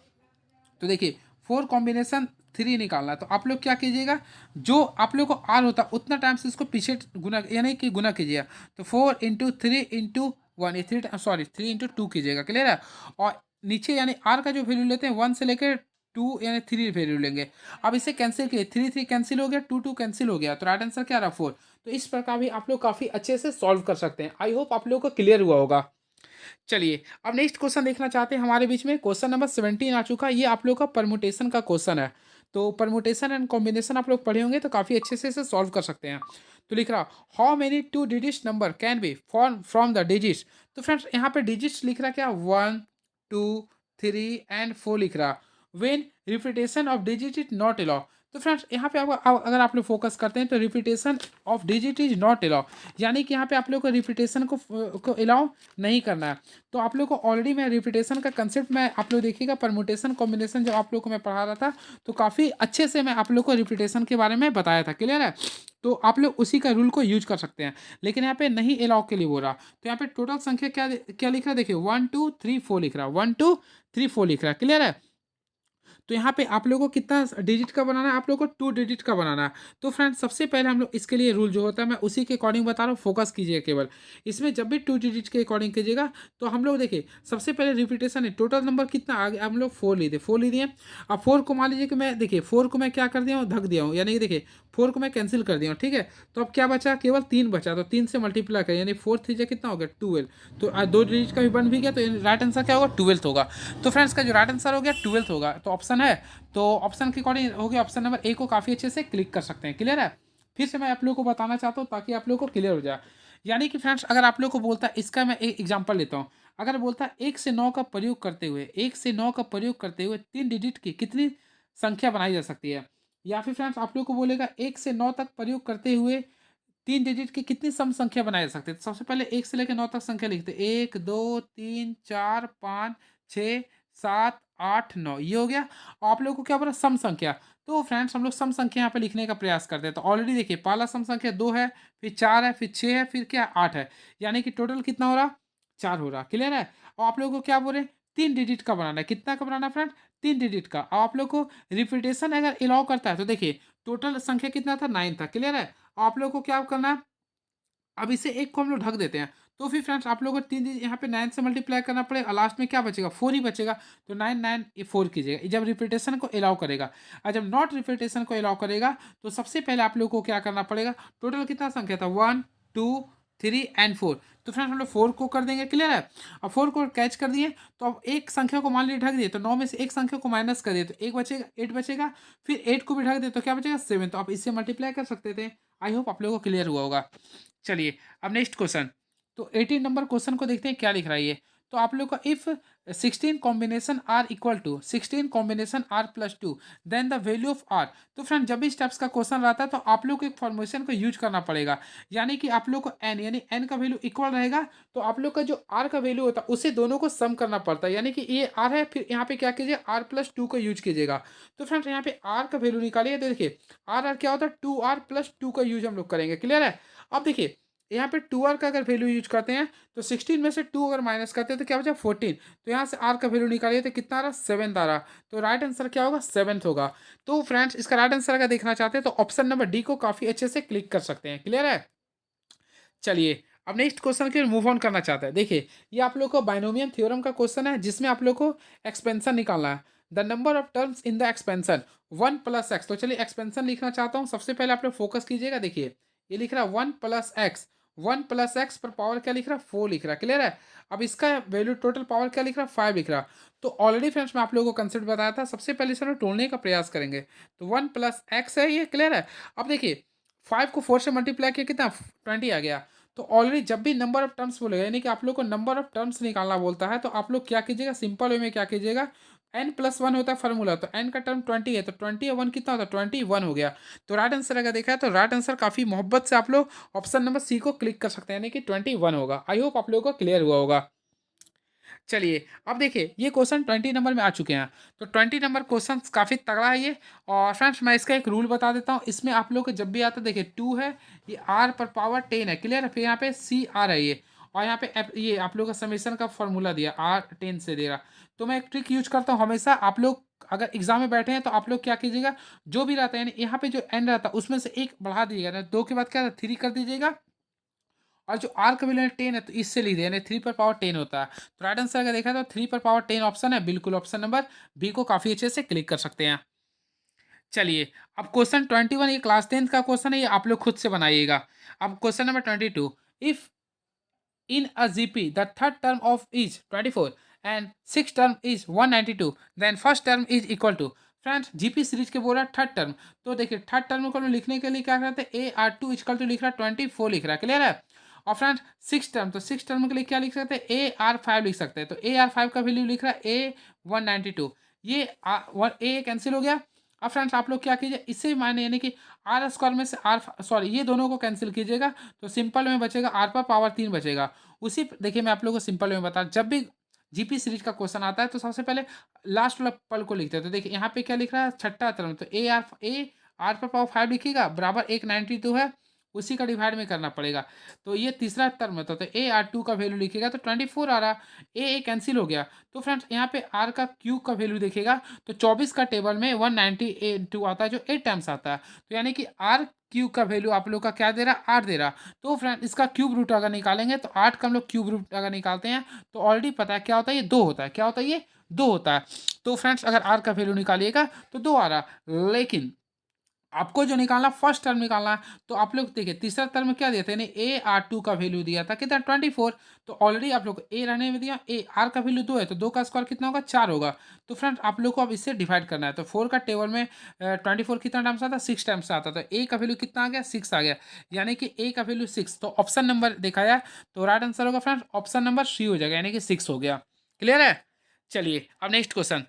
तो देखिए 4 कॉम्बिनेशन 3 निकालना है। तो आप लोग क्या कीजिएगा, जो आप लोग को आर होता है उतना टाइम से इसको पीछे गुना यानी कि गुना कीजिएगा। तो 4 इंटू 3 इंटू 1, 3 इंटू 2 कीजिएगा, क्लियर है। और नीचे यानी आर का जो वैल्यू लेते हैं 1 से लेकर 2 यानी 3 वैल्यू लेंगे। अब इसे कैंसिल किए, 3 कैंसिल हो गया, 2 कैंसिल हो गया। तो राइट आंसर क्या रहा 4। तो इस प्रकार भी आप लोग काफ़ी अच्छे से सॉल्व कर सकते हैं। आई होप आप लोग को क्लियर हुआ होगा। चलिए अब नेक्स्ट क्वेश्चन देखना चाहते हैं हमारे बीच में। क्वेश्चन नंबर 17 आ चुका है, ये आप लोग का परमुटेशन का क्वेश्चन है। तो परमुटेशन एंड कॉम्बिनेशन आप लोग पढ़े होंगे तो काफ़ी अच्छे से इसे सॉल्व कर सकते हैं। तो लिख रहा how many 2 digits number can be form from the digits. तो फ्रेंड्स यहाँ पे डिजिट्स लिख रहा क्या 1 2 3 एंड 4 लिख रहा। When repetition of digit is not allow. तो फ्रेंड्स यहाँ पे अगर आप लोग फोकस करते हैं तो repetition of digit is not allow, यानी कि यहाँ पे आप लोग को रिपीटेशन को अलाउ नहीं करना है। तो आप लोग को ऑलरेडी मैं रिपीटेशन का कंसेप्ट में आप लोग देखिएगा, परमुटेशन कॉम्बिनेशन जब आप लोग को मैं पढ़ा रहा था तो काफ़ी अच्छे से मैं आप लोग को रिपीटेशन के बारे में बताया था, क्लियर है। तो आप लोग उसी का रूल को यूज कर सकते हैं, लेकिन यहाँ पे नहीं अलाउ के लिए बोल रहा। तो यहाँ पे टोटल संख्या क्या क्या लिख रहा है, देखिए 1 2 3 4 लिख रहा है, 1 2 3 4 लिख रहा है, क्लियर है। तो यहाँ पे आप लोगों को कितना डिजिट का बनाना है, आप लोगों को 2 डिजिट का बनाना है। तो फ्रेंड्स सबसे पहले हम लोग इसके लिए रूल जो होता है मैं उसी के अकॉर्डिंग बता रहा हूँ, फोकस कीजिए केवल इसमें। जब भी 2 डिजिट के अकॉर्डिंग कीजिएगा तो हम लोग देखिए सबसे पहले रिपीटेशन है, टोटल नंबर कितना आगे हम लोग 4 लिए थे, 4 ले दिए। अब 4 को मान लीजिए कि मैं देखिए 4 को मैं क्या कर दिया हूँ, धक दिया हूँ, यानी कि देखिए 4 को मैं कैंसिल कर दिया हूँ, ठीक है। तो अब क्या बचा, केवल 3 बचा। तो 3 से मल्टीप्लाई करें, यानी 4 3 कितना हो गया 12। तो 2 डिजिट का भी बन भी गया, तो राइट आंसर क्या होगा 12 होगा। तो फ्रेंड्स का जो राइट आंसर हो गया 12 होगा। तो ऑप्शन ऑप्शन है, तो ऑप्शन के अकॉर्डिंग हो गया, ऑप्शन नंबर ए को काफ़ी अच्छे से क्लिक कर सकते हैं। क्लियर है? फिर से मैं आप लोगों को बताना चाहता हूँ ताकि आप लोगों को क्लियर हो जाए। यानी कि फ्रेंड्स अगर आप लोग को बोलता है, इसका मैं एक एग्जांपल लेता हूँ। अगर बोलता है 1 से 9 का प्रयोग करते हुए 1 से 9 का प्रयोग करते हुए 3 डिजिट की कितनी संख्या बनाई जा सकती है? या फिर फ्रेंड्स आप लोग को बोलेगा 1 से 9 तक प्रयोग करते हुए 3 डिजिट की कितनी सम संख्या बनाई जा सकती है? तो सबसे पहले 1 से लेकर 9 तक संख्या लिखते हैं। 1, 2, 3, 4, 5, 6, 7, 8, 9 ये हो गया। और आप लोगों को क्या बोला? सम संख्या। तो फ्रेंड्स हम लोग सम संख्या यहाँ पे लिखने का प्रयास करते हैं। तो ऑलरेडी देखिए पहला सम संख्या 2 है, फिर 4 है, फिर 6 है, फिर क्या 8 है। यानी कि टोटल कितना हो रहा? 4 हो रहा। क्लियर है? और आप लोगों को क्या बोले? 3 डिजिट का बनाना है। कितना का बनाना है फ्रेंड? 3 डिजिट का। और आप लोग को रिपीटेशन अगर अलाउ करता है तो देखिए टोटल संख्या कितना था? 9 था। क्लियर है? और आप लोग को क्या करना है? अब इसे 1 को हम लोग ढक देते हैं। तो फिर फ्रेंड्स आप लोगों को 3 दिन यहाँ पे 9 से मल्टीप्लाई करना पड़ेगा, लास्ट में क्या बचेगा? 4 ही बचेगा। तो 9 9 ये 4 कीजिएगा जब रिपीटेशन को अलाउ करेगा। और जब नॉट रिपीटेशन को अलाउ करेगा तो सबसे पहले आप लोगों को क्या करना पड़ेगा? टोटल कितना संख्या था? 1, 2, 3 एंड 4। तो फ्रेंड्स हम लोग 4 को कर देंगे। क्लियर है? अब 4 को कैच कर दिए तो अब एक संख्या को मान लीजिए ढक दिए, तो 9 में से एक संख्या को माइनस कर दिए तो एक बचेगा, 8 बचेगा। फिर 8 को भी ढक दिए तो क्या बचेगा? 7। तो आप इससे मल्टीप्लाई कर सकते थे। आई होप आप लोगों को क्लियर हुआ होगा। चलिए अब नेक्स्ट क्वेश्चन। तो 18 नंबर क्वेश्चन को देखते हैं क्या लिख रहा है ये। तो आप लोग का if 16 combination r equal to 16 combination r plus 2 then the value of r. तो फ्रेंड जब भी स्टेप्स का क्वेश्चन रहता है तो आप लोग को एक फॉर्मेशन को यूज करना पड़ेगा। यानी कि आप लोग को एन यानी एन का वैल्यू इक्वल रहेगा, तो आप लोग का जो आर का वैल्यू होता है उसे दोनों को सम करना पड़ता है। यानी कि ये आर है, फिर यहाँ पे क्या कीजिए? आर प्लस 2 को यूज कीजिएगा। तो फ्रेंड्स यहाँ पे आर का वैल्यू निकालिए तो देखिए आर क्या होता है? 2r प्लस 2 का यूज हम लोग करेंगे। क्लियर है? अब देखिए यहाँ पे 2r का अगर वैल्यू यूज करते हैं तो 16 में से 2 अगर माइनस करते हैं तो क्या बचा? 14। तो यहाँ से r का वैल्यू निकालिए तो कितना आ रहा? 7 आ रहा। तो राइट आंसर क्या होगा? 7 होगा। तो फ्रेंड्स इसका राइट आंसर अगर देखना चाहते हैं तो ऑप्शन नंबर डी को काफी अच्छे से क्लिक कर सकते हैं। क्लियर है? चलिए अब नेक्स्ट क्वेश्चन के मूव ऑन करना चाहते हैं। देखिए ये आप लोग को बाइनोमियल थ्योरम का क्वेश्चन है जिसमें आप लोग को एक्सपेंशन निकालना है। The number of terms in the expansion 1 plus x. तो चलिए एक्सपेंशन लिखना चाहता हूँ। सबसे पहले आप लोग फोकस कीजिएगा। देखिए ये लिख रहा है 1 प्लस एक्स। 1 प्लस एक्स पर पावर क्या लिख रहा है? 4 लिख रहा है। क्लियर है? अब इसका वैल्यू टोटल पावर क्या लिख रहा है? 5 लिख रहा है। तो ऑलरेडी फ्रेंड्स मैं आप लोगों को कंसेप्ट बताया था। सबसे पहले इसे हम लोग तोड़ने का प्रयास करेंगे। तो 1 प्लस एक्स है ये। क्लियर है? अब देखिए 5 को 4 से मल्टीप्लाई किया कितना? 20 आ गया। तो ऑलरेडी जब भी नंबर ऑफ टर्म्स बोलेगा यानी कि आप लोग को नंबर ऑफ टर्म्स निकालना बोलता है तो आप लोग क्या कीजिएगा? सिंपल वे में क्या कीजिएगा? n प्लस 1 होता है फार्मूला, तो n का टर्म 20 है तो 20 और 1 कितना होता है? 21 हो गया। तो राइट आंसर अगर देखा है तो राइट आंसर काफ़ी मोहब्बत से आप लोग ऑप्शन नंबर सी को क्लिक कर सकते हैं यानी कि 21 होगा। आई होप आप लोगों को क्लियर हुआ होगा। चलिए अब देखिए ये क्वेश्चन 20 नंबर में आ चुके हैं। तो 20 नंबर क्वेश्चन काफ़ी तगड़ा है ये। और फ्रेंड्स मैं इसका एक रूल बता देता हूँ। इसमें आप लोग को जब भी आता है देखिए 2 है, ये r पर पावर 10 है। क्लियर है? फिर यहाँ पे सी आर है ये, और यहाँ पे ये आप लोग का समेशन का फॉर्मूला दिया r 10 से दे रहा। तो मैं एक ट्रिक यूज करता हूँ हमेशा। आप लोग अगर एग्जाम में बैठे हैं तो आप लोग क्या कीजिएगा? जो भी रहता है यानी यहाँ पे जो एन रहता है उसमें से एक बढ़ा दीजिएगा, 2 के बाद क्या 3 कर दीजिएगा। और जो आर का वैल्यू 10 है तो इससे लिख दिया यानी 3 पर पावर 10 होता है। तो राइट आंसर अगर देखा तो 3 पर पावर 10 ऑप्शन है, बिल्कुल ऑप्शन नंबर बी को काफ़ी अच्छे से क्लिक कर सकते हैं। चलिए अब क्वेश्चन 21 ये क्लास 10th का क्वेश्चन है, ये आप लोग खुद से बनाइएगा। अब question number 22, if in a GP, the third term of is 24 and sixth term is 192, then first term is equal to। Friends GP series के बोल रहा है थर्ड टर्म। तो देखिए थर्ड टर्म को लिखने के लिए क्या करते हैं? A R two equal to लिख रहा है 24 लिख रहा है। क्लियर है? और फ्रेंड्स सिक्स टर्म, तो सिक्स टर्म के लिए क्या लिख सकते हैं? ए आर 5 लिख सकते हैं। तो ए आर 5 का वैल्यू लिख रहा है ए 192। ये ए कैंसिल हो गया। अब फ्रेंड्स आप लोग क्या कीजिए? इसे माने यानी कि आर स्क्वायर में से आर सॉरी ये दोनों को कैंसिल कीजिएगा तो सिंपल में बचेगा आर पर पावर 3 बचेगा। उसी देखिए मैं आप लोगों को सिंपल में बता, जब भी जीपी सीरीज का क्वेश्चन आता है तो सबसे पहले लास्ट वाला पल को लिखते हैं। तो देखिए यहाँ पे क्या लिख रहा है? छठा टर्म, तो ए आर पर पावर 5 लिखिएगा बराबर 192 है, उसी का डिवाइड में करना पड़ेगा। तो ये तीसरा टर्म होता है तो ए आर टू का वैल्यू लिखिएगा तो 24 आ रहा। ए कैंसिल हो गया। तो फ्रेंड्स यहाँ पे आर का क्यूब का वैल्यू देखिएगा तो 24 का टेबल में 192 आता है जो 8 टाइम्स आता है। तो यानी कि आर क्यूब का वैल्यू आप लोग का क्या दे रहा है? 8 दे रहा। तो फ्रेंड इसका क्यूब रूट अगर निकालेंगे तो 8 का हम लोग क्यूब रूट अगर निकालते हैं तो ऑलरेडी पता है क्या होता है? ये 2 होता है। क्या होता है? ये 2 होता है। तो फ्रेंड्स अगर आर का वैल्यू निकालिएगा तो 2 आ रहा। लेकिन आपको जो निकालना फर्स्ट टर्म निकालना है, तो आप लोग देखिए तीसरा टर्म में क्या दिया था यानी ए आर टू का वैल्यू दिया था कितना 24। तो ऑलरेडी आप लोग ए रहने में दिया, ए आर का वैल्यू 2 है तो 2 का स्क्वायर कितना होगा 4 होगा। तो फ्रेंड्स आप लोग को अब इससे डिवाइड करना है, तो 4 का टेबल में 24 कितना टाइम्स आता है 6 टाइम्स आता है, तो ए का वैल्यू कितना आ गया 6 आ गया, यानी कि ए का वैल्यू 6। तो ऑप्शन नंबर देखा जाए तो राइट आंसर होगा फ्रेंड्स ऑप्शन नंबर सी हो जाएगा, यानी कि 6 हो गया। क्लियर है। चलिए अब नेक्स्ट क्वेश्चन।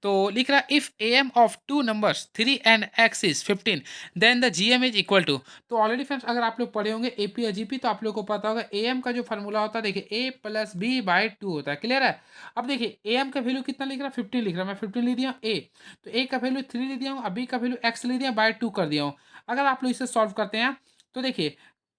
तो लिख रहा है if A M of two numbers 3 and x is 15 then the G M is equal to. तो ऑलरेडी फ्रेंड्स अगर आप लोग पढ़े होंगे एपी या जीपी तो आप लोग को पता होगा ए एम का जो फॉर्मूला होता है देखिए ए प्लस बी बाई टू होता है। क्लियर है। अब देखिए ए एम का वैल्यू कितना लिख रहा है 15 लिख रहा है, मैं 15 लिख दिया ए, तो ए का वैल्यू 3 लिख दिया हूँ, अब बी का वैल्यू एक्स लिख दिया बाई टू कर दिया हूँ। अगर आप लोग इसे सॉल्व करते हैं तो देखिए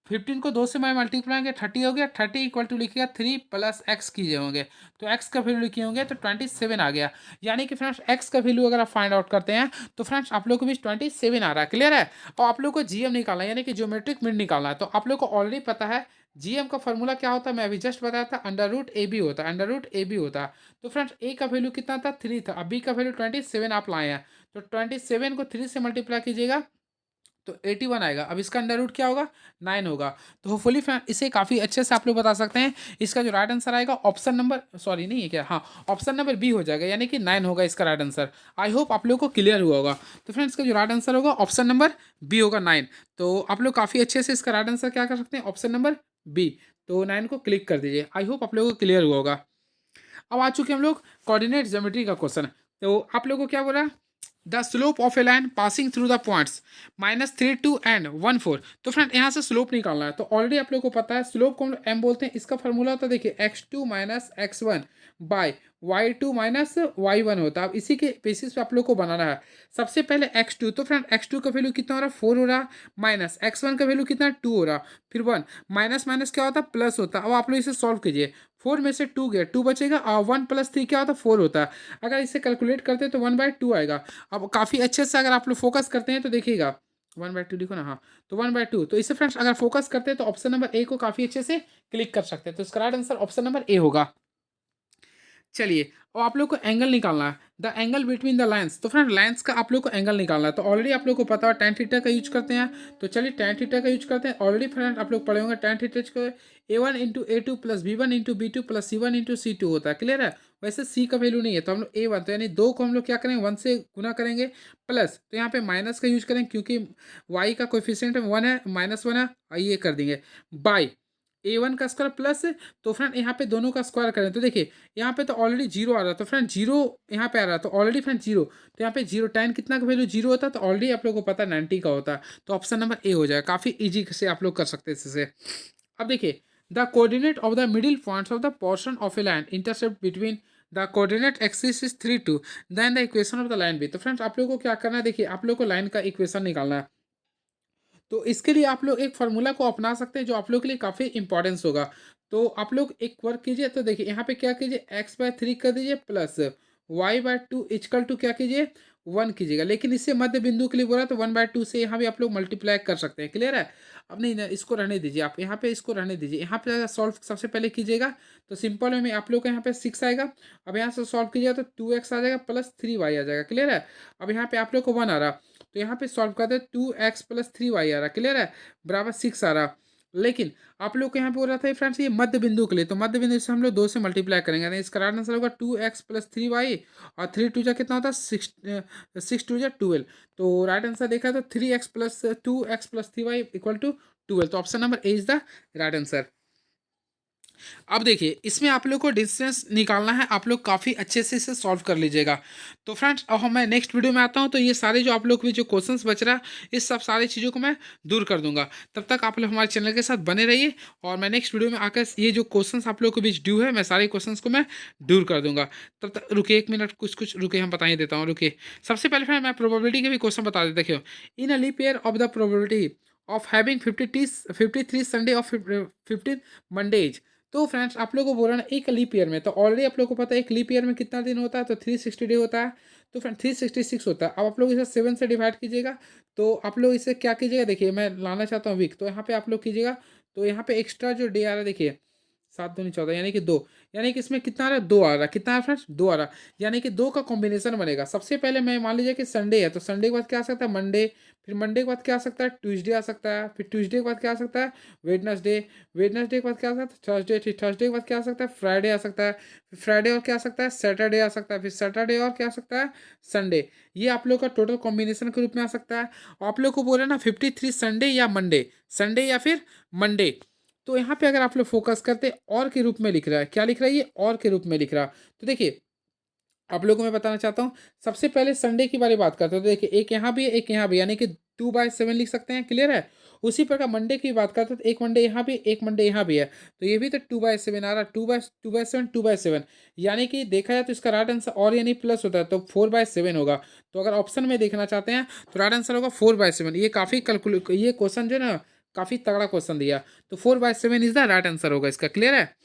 15 को 2 से मैं मल्टीप्लाई 30 हो गया, 30 इक्वल टू लिखिएगा 3 प्लस एक्स कीजिए होंगे, तो एक्स का वैल्यू लिखे होंगे तो 27 आ गया। यानी कि फ्रेंड्स एक्स का वैल्यू अगर आप फाइंड आउट करते हैं तो फ्रेंड्स आप लोग को भी 27 आ रहा है। क्लियर है। और आप लोग को जीएम निकालना है यानी कि ज्योमेट्रिक मीन निकालना है, तो आप लोग को ऑलरेडी पता है जीएम का फॉर्मूला क्या होता है, मैं अभी जस्ट बताया था अंडर रूट ए बी होता है, अंडर रूट ए बी होता है। तो फ्रेंड्स ए का वैल्यू कितना था 3 था, अब बी का वैल्यू 27 आप लाए हैं, तो 27 को 3 से मल्टीप्लाई कीजिएगा तो 81 आएगा। अब इसका अंडर रूट क्या होगा 9 होगा। तो होपफुली इसे काफ़ी अच्छे से आप लोग बता सकते हैं। इसका जो राइट आंसर आएगा ऑप्शन नंबर सॉरी नहीं है क्या, हाँ ऑप्शन नंबर बी हो जाएगा, यानी कि 9 होगा इसका राइट आंसर। आई होप आप लोग को क्लियर हुआ होगा। तो फ्रेंड्स इसका जो राइट आंसर होगा ऑप्शन नंबर बी होगा 9। तो आप लोग काफ़ी अच्छे से इसका राइट आंसर क्या कर सकते हैं ऑप्शन नंबर बी, तो 9 को क्लिक कर दीजिए। आई होप आप लोगों को क्लियर हुआ होगा। अब आ चुके हम लोग कोऑर्डिनेट ज्योमेट्री का क्वेश्चन। तो आप लोगों को क्या बोला the slope of a line passing through the points -3 2 and 1 4। तो फ्रेंड यहाँ से स्लोप निकालना है, तो ऑलरेडी आप लोग को पता है स्लोप को हम लोग एम बोलते हैं, इसका फॉर्मूला होता है देखिए x2 minus x1 bye y2 minus y1 होता है। अब इसी के बेसिस पे आप लोग को बनाना है। सबसे पहले x2, तो फ्रेंड x2 का वैल्यू कितना हो रहा है 4 हो रहा, माइनस x1 का वैल्यू कितना 2 हो रहा, फिर 1 माइनस माइनस क्या होता है प्लस होता है। अब आप लोग इसे सॉल्व कीजिए, 4 में से 2 गया 2 बचेगा और 1 प्लस 3 क्या होता है 4 होता है। अगर इसे कैलकुलेट करते हैं तो 1/2 आएगा। अब काफ़ी अच्छे से अगर आप लोग फोकस करते हैं तो देखिएगा 1/2 लिखो ना, हाँ तो 1/2। तो इससे फ्रेंड्स अगर फोकस करते हैं तो ऑप्शन नंबर ए को काफ़ी अच्छे से क्लिक कर सकते हैं, तो इसका right answer option number A होगा। चलिए और आप लोग को एंगल निकालना है the angle between the lines. तो फ्रेंड लाइन्स का आप लोग को एंगल निकालना है, तो ऑलरेडी आप लोग को पता है tan थीटा का यूज करते हैं, तो चलिए tan थीटा का यूज करते हैं। ऑलरेडी फ्रेंड आप लोग पढ़े होंगे tan थीटा को a1 into A2 plus B1 into B2 plus C1 into C2 होता है। क्लियर है। वैसे C का वैल्यू नहीं है तो हम लोग A1 तो यानी 2 को हम लोग क्या करेंगे 1 से गुना करेंगे, प्लस तो यहाँ पे माइनस का यूज करेंगे क्योंकि y का कोफिशिएंट 1 है -1 है, और ये कर देंगे बाई A1 का स्क्वायर प्लस, तो फ्रेंड यहाँ पे दोनों का स्क्वायर करें तो देखिए यहाँ पे तो ऑलरेडी जीरो आ रहा है, तो फ्रेंड जीरो यहाँ पे आ रहा है तो ऑलरेडी फ्रेंड जीरो, तो यहाँ पे जीरो tan कितना का वैल्यू जीरो होता है, तो ऑलरेडी आप लोग को पता है 90 का होता है, तो ऑप्शन नंबर ए हो जाएगा। काफ़ी ईजी से आप लोग कर सकते हैं इससे। अब देखिए the coordinate of the middle points of the portion of a line intercept between the coordinate axis is 3 2 then the equation of the line be. तो फ्रेंड्स आप लोग को क्या करना है देखिए आप लोग को लाइन का इक्वेशन निकालना है, तो इसके लिए आप लोग एक फार्मूला को अपना सकते हैं जो आप लोग के लिए काफ़ी इंपॉर्टेंस होगा। तो आप लोग एक वर्क कीजिए, तो देखिए यहाँ पे क्या कीजिए x/3 कर दीजिए प्लस y/2 इक्वल टू क्या कीजिए 1 कीजिएगा, लेकिन इससे मध्य बिंदु के लिए बोला तो 1/2 से यहाँ भी आप लोग मल्टीप्लाई कर सकते हैं। क्लियर है। अब नहीं ना इसको रहने दीजिए, आप यहाँ पे इसको रहने दीजिए, यहाँ पे सॉल्व सबसे पहले कीजिएगा तो सिंपल वे में आप लोग का यहाँ पे 6 आएगा। अब यहाँ से सॉल्व कीजिएगा तो 2x आ जाएगा प्लस 3y आ जाएगा। क्लियर है। अब यहाँ पे आप लोग को 1 आ रहा, तो यहाँ पे सॉल्व करते 2x प्लस 3y आ रहा। क्लियर है। बराबर 6 आ रहा, लेकिन आप लोग को यहाँ पे हो रहा था फ्रेंड्स ये मध्य बिंदु के लिए, तो मध्य बिंदु से हम लोग 2 से मल्टीप्लाई करेंगे, तो इसका राइट आंसर होगा 2x प्लस 3y, और 3 2 जा कितना होता है 6 2 जा 12। तो राइट आंसर देखा तो 3x plus 2x plus 3y equal to 12, तो option number A is the right answer. अब देखिए इसमें आप लोग को डिस्टेंस निकालना है, आप लोग काफ़ी अच्छे से इसे सॉल्व कर लीजिएगा। तो फ्रेंड्स अब मैं नेक्स्ट वीडियो में आता हूँ, तो ये सारे जो आप लोग के जो क्वेश्चंस बच रहा है इस सब सारी चीज़ों को मैं दूर कर दूंगा। तब तक आप लोग हमारे चैनल के साथ बने रहिए, और मैं नेक्स्ट वीडियो में आकर ये जो क्वेश्चंस आप लोग के बीच ड्यू है मैं सारे क्वेश्चंस को मैं दूर कर दूंगा। तब तक रुकिए 1 मिनट, कुछ रुके हम बता ही देता हूँ। रुकिए सबसे पहले फ्रेंड मैं प्रोबेबिलिटी के भी क्वेश्चन बता देता। देखियो in a leap year of the probability of having 53 Sunday of 15 Mondays. तो फ्रेंड्स आप लोगों को बोला ना एक लीप ईयर में, तो ऑलरेडी आप लोगों को पता है एक लीप ईयर में कितना दिन होता है, तो 360 डे होता है, तो फ्रेंड 366 होता है। अब आप लोग इसे 7 से डिवाइड कीजिएगा, तो आप लोग इसे क्या कीजिएगा देखिए मैं लाना चाहता हूँ वीक, तो यहाँ पे आप लोग कीजिएगा, तो यहाँ पे एक्स्ट्रा जो डे आ रहा है देखिए 7 दूनी 14 यानी कि 2, यानी कि इसमें कितना आ रहा है, 2 आ रहा है। कितना है फ्रेंड्स, 2 आ रहा है, यानी कि 2 का कॉम्बिनेशन बनेगा। सबसे पहले मैं मान लीजिए कि संडे है, तो संडे के बाद क्या आ सकता है, मंडे, फिर मंडे के बाद क्या आ सकता है, ट्यूसडे आ सकता है, फिर ट्यूसडे के बाद क्या आ सकता है, वेडनेसडे, वेडनेसडे के बाद क्या आ सकता है, थर्सडे, फिर थर्सडे के बाद क्या आ सकता है, फ्राइडे आ सकता है, फिर फ्राइडे और क्या आ सकता है, सैटरडे आ सकता है, फिर सैटरडे और क्या आ सकता है, संडे। ये आप लोग का टोटल कॉम्बिनेशन के रूप में आ सकता है। आप लोग को बोले ना 53 संडे या मंडे, संडे या फिर मंडे। तो यहाँ पे अगर आप लोग फोकस करते और के रूप में लिख रहा है, क्या लिख रहा है ये, और के रूप में लिख रहा है। तो देखिए आप लोगों को मैं बताना चाहता हूँ, सबसे पहले संडे की बारे बात करते हैं। तो देखिए एक यहाँ भी है, एक यहाँ भी, यानी कि 2/7 लिख सकते हैं, क्लियर है। उसी प्रकार मंडे की बात करते हैं, तो एक मंडे यहाँ भी, एक मंडे यहाँ भी है, तो ये भी तो 2/7 आ रहा है, 2/7, 2/7, यानी कि देखा जाए तो इसका राइट आंसर और यानी प्लस होता है तो 4/7 होगा। तो अगर ऑप्शन में देखना चाहते हैं तो राइट आंसर होगा 4/7। ये काफ़ी कैलकुलेट, ये क्वेश्चन जो है ना काफ़ी तगड़ा क्वेश्चन दिया, तो 4/7 इज द राइट आंसर होगा इसका, क्लियर है।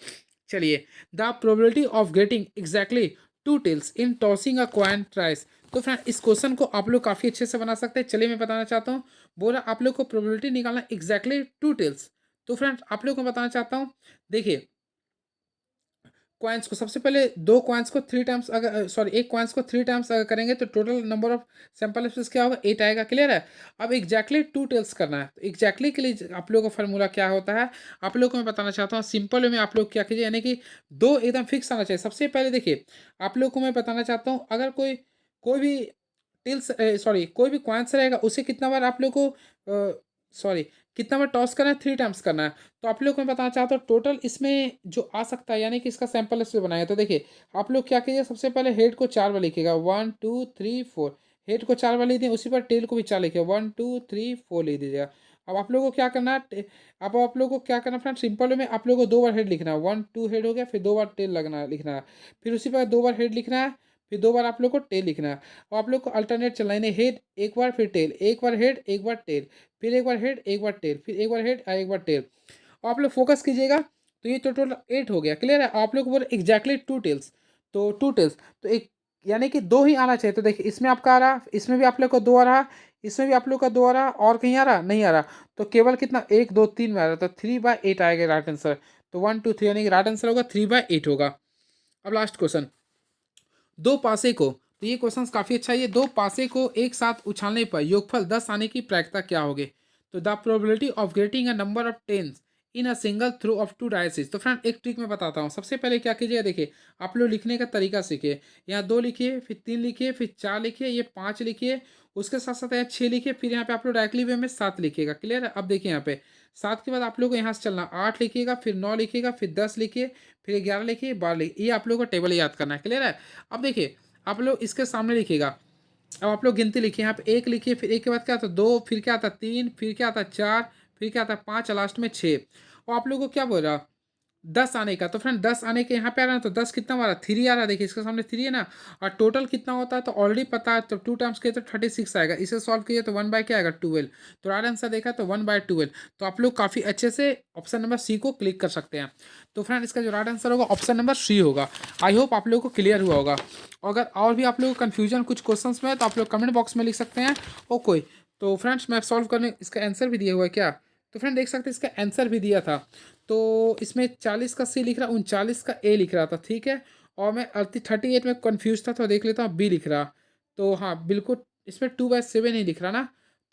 चलिए, the probability of getting exactly two tails in tossing a coin thrice. तो फ्रेंड इस क्वेश्चन को आप लोग काफ़ी अच्छे से बना सकते हैं। चलिए मैं बताना चाहता हूँ, बोला आप लोग को प्रोबेबिलिटी निकालना एग्जैक्टली टू टेल्स। तो फ्रेंड आप लोग को बताना चाहता हूँ, देखिए कॉइन्स को सबसे पहले दो कॉइन्स को 3 टाइम्स, अगर सॉरी एक कॉइन्स को 3 टाइम्स अगर करेंगे तो total number of sample space क्या होगा, 8 आएगा, क्लियर है। अब एग्जैक्टली टू टेल्स करना है, तो एग्जैक्टली के लिए आप लोगों का फार्मूला क्या होता है, आप लोग को मैं बताना चाहता हूँ। सिंपल वे में आप लोग क्या कीजिए, यानी कि दो एकदम फिक्स आना चाहिए। सबसे पहले देखिए आप लोग को मैं बताना चाहता हूँ, अगर कोई कोई भी टेल्स, सॉरी कोई भी कॉइन्स रहेगा उसे कितना बार आप लोग को सॉरी कितना बार टॉस करना है, 3 टाइम्स करना है। तो आप लोग को मैं बताना चाहता हूँ टोटल इसमें जो आ सकता है, यानी कि इसका सैंपल इसमें बनाया। तो देखिए आप लोग क्या कीजिए, सबसे पहले हेड को 4 बार लिखिएगा, 1 2 3 4, हेड को 4 बार लिख दिए, उसी पर टेल को भी 4 लिखिए, 1 2 3 4 लिख दीजिएगा। अब आप लोगों को क्या करना है, अब आप लोगों को क्या करना फ्रेंड, सिंपल वे में आप लोगों को 2 बार हेड लिखना है, 1 2 हेड हो गया, फिर 2 बार टेल लगना लिखना है, फिर उसी पर 2 बार हेड लिखना है, फिर 2 बार आप लोग को टेल लिखना है। और आप लोग को अल्टरनेट चलना है, यानी हेड एक बार, फिर टेल, एक बार हेड, एक बार टेल, फिर एक बार हेड, एक बार टेल, फिर एक बार हेड, एक बार टेल। और आप लोग फोकस कीजिएगा, तो ये टोटल 8 हो गया, क्लियर है। आप लोग को बोले एग्जैक्टली टू टेल्स, तो टू टेल्स तो एक यानी कि 2 ही आना चाहिए। तो देखिए इसमें आपका आ रहा, इसमें भी आप लोग का 2 आ रहा, इसमें भी आप लोग का 2 आ रहा, और कहीं आ रहा नहीं आ रहा। तो केवल कितना 1 2 3 में आ रहा, तो 3/8 आएगा राइट आंसर। तो 1 2 3 यानी कि राइट आंसर होगा 3/8 होगा। अब लास्ट क्वेश्चन, दो पासे को, तो ये क्वेश्चन काफ़ी अच्छा है, ये दो पासे को एक साथ उछालने पर योगफल 10 आने की प्रायिकता क्या होगी। तो the probability of getting a number of tens in a single throw of 2 dices. तो फ्रेंड एक ट्रिक मैं बताता हूँ। सबसे पहले क्या कीजिएगा, देखिए आप लोग लिखने का तरीका सीखिए। यहाँ 2 लिखिए, फिर 3 लिखिए, फिर 4 लिखिए, ये 5 लिखिए, उसके साथ साथ यहाँ 6 लिखिए, फिर यहाँ पे आप लोग डायरेक्टली वे में 7 लिखिएगा, क्लियर है। अब देखिए यहाँ पे 7 के बाद आप लोग को यहाँ से चलना, 8 लिखिएगा, फिर 9 लिखिएगा, फिर 10 लिखिए, फिर 11 लिखिए, 12 लिखिए, ये आप लोग को टेबल याद करना है, क्लियर है। अब देखिए आप लोग इसके सामने लिखिएगा। अब आप लोग गिनती लिखिए, यहाँ पे 1 लिखिए, फिर 1 के बाद क्या आता है 2, फिर क्या आता है 3, फिर क्या आता है 4, फिर क्या आता है 5, लास्ट में 6। और आप लोगों को क्या बोल रहा, 10 आने का। तो फ्रेंड 10 आने के यहाँ पे आ रहा है, तो 10 कितना आ रहा है, 3 आ रहा है, देखिए इसके सामने 3 है ना। और टोटल कितना होता है तो ऑलरेडी पता है, तो 2 टाइम्स किए तो 36 आएगा। इसे सॉल्व किए तो 1 बाय क्या आएगा, 12। तो राइट आंसर देखा तो 1/12। तो आप लोग काफ़ी अच्छे से ऑप्शन नंबर सी को क्लिक कर सकते हैं। तो फ्रेंड इसका जो राइट आंसर होगा ऑप्शन नंबर सी होगा। आई होप आप लोगों को क्लियर हुआ होगा। अगर और भी आप लोगों को कन्फ्यूजन कुछ क्वेश्चंस में है तो आप लोग कमेंट बॉक्स में लिख सकते हैं। ओ कोई, तो फ्रेंड्स मैं सॉल्व करने इसका आंसर भी दिया हुआ है क्या, तो फ्रेंड देख सकते हैं इसका आंसर भी दिया था। तो इसमें 40 का सी लिख रहा, 39 का ए लिख रहा था, ठीक है। और मैं 38 में कन्फ्यूज था, तो देख लेता हूँ बी लिख रहा। तो हाँ बिल्कुल, इसमें 2/7 ही लिख रहा ना।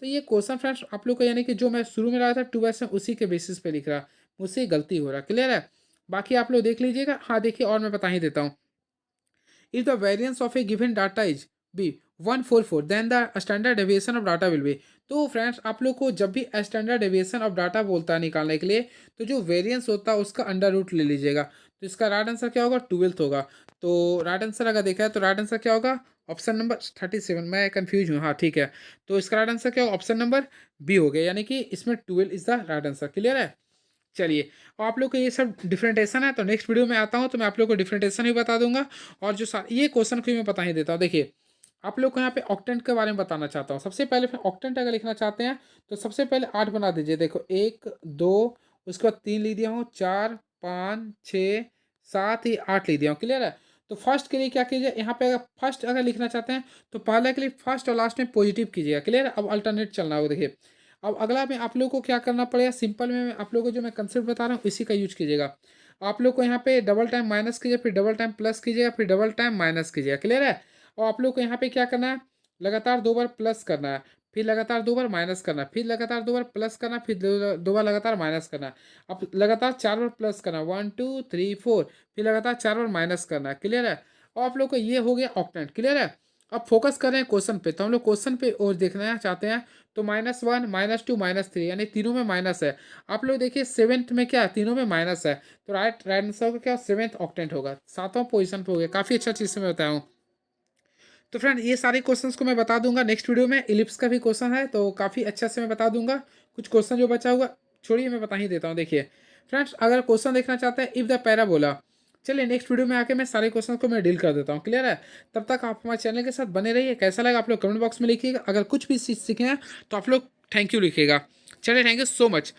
तो ये क्वेश्चन फ्रेंड्स आप लोग का, यानी कि जो मैं शुरू में लाया था 2/7 उसी के बेसिस पे लिख रहा, मुझसे गलती हो रहा, क्लियर है। बाकी आप लोग देख लीजिएगा। हाँ देखिए और मैं बता ही देता हूँ, if the variance of a given data is be 144 then the standard deviation of data will be। तो फ्रेंड्स आप लोग को जब भी स्टैंडर्ड डेविएशन ऑफ डाटा बोलता है निकालने के लिए, तो जो वेरिएंस होता है उसका अंडर रूट ले लीजिएगा। तो इसका राइट आंसर क्या होगा, 12 होगा। तो राइट आंसर अगर देखा है तो राइट आंसर क्या होगा, ऑप्शन नंबर 37। मैं कंफ्यूज हूँ, हाँ ठीक है। तो इसका राइट आंसर क्या होगा, ऑप्शन नंबर बी हो गया, यानी कि इसमें 12 is the right answer, clear है। चलिए, और आप लोग को ये सब डिफरेंटेशन है, तो नेक्स्ट वीडियो में आता हूँ तो मैं आप लोग को डिफरेंटेशन भी बता दूंगा। और जो ये क्वेश्चन को भी मैं बता ही देता हूँ। देखिए आप लोग को यहाँ पे ऑक्टेंट के बारे में बताना चाहता हूँ। सबसे पहले फिर ऑक्टेंट अगर लिखना चाहते हैं तो सबसे पहले 8 बना दीजिए। देखो 1 2, उसके बाद 3 लिख दिया हूँ, 4 5 6 7 ही 8 लिख दिया हूँ, क्लियर है। तो फर्स्ट के लिए क्या कीजिए, यहाँ पे अगर फर्स्ट अगर लिखना चाहते हैं तो पहले के लिए फर्स्ट और लास्ट में पॉजिटिव कीजिएगा, क्लियर है। अब अल्टरनेट चलना होगा। देखिए अब अगला में आप लोग को क्या करना पड़ेगा, सिंपल में आप लोग को जो मैं कंसेप्ट बता रहा हूँ इसी का यूज कीजिएगा। आप लोग को यहाँ पे डबल टाइम माइनस कीजिए, फिर डबल टाइम प्लस कीजिएगा, फिर डबल टाइम माइनस कीजिएगा। क्लियर है? और आप लोग को यहाँ पे क्या करना है, लगातार 2 बार प्लस करना है, फिर लगातार 2 बार माइनस करना है, फिर लगातार 2 बार प्लस करना है, फिर 2 बार लगातार माइनस करना है। अब लगातार 4 बार प्लस करना है, 1 2 3 4, फिर लगातार 4 बार माइनस करना है। क्लियर है? और आप लोग को ये हो गया ऑक्टेंट। क्लियर है? अब फोकस कर रहे हैं क्वेश्चन पे, तो हम लोग क्वेश्चन पे और देखना चाहते हैं। तो -1 -2 -3 यानी तीनों में माइनस है। आप लोग देखिए सेवेंथ में क्या है, तीनों में माइनस है, तो राइट राइट आंसर का क्या सेवेंथ ऑक्टेंट होगा, 7वां पोजीशन पे हो गया। काफ़ी अच्छा चीज़ से मैं बताया हूँ। तो फ्रेंड ये सारे क्वेश्चंस को मैं बता दूंगा नेक्स्ट वीडियो में। इलिप्स का भी क्वेश्चन है तो काफ़ी अच्छा से मैं बता दूंगा। कुछ क्वेश्चन जो बचा हुआ छोड़िए मैं बता ही देता हूँ। देखिए फ्रेंड्स, अगर क्वेश्चन देखना चाहते हैं इफ़ द पैराबोला, चलिए नेक्स्ट वीडियो में आके मैं सारे क्वेश्चन को मैं डील कर देता हूँ। क्लियर है? तब तक आप हमारे चैनल के साथ बने रहिए। कैसा लगा आप लोग कमेंट बॉक्स में लिखिएगा। अगर कुछ भी चीज़ सीखे हैं तो आप लोग थैंक यू लिखिएगा। चलिए, थैंक यू सो मच।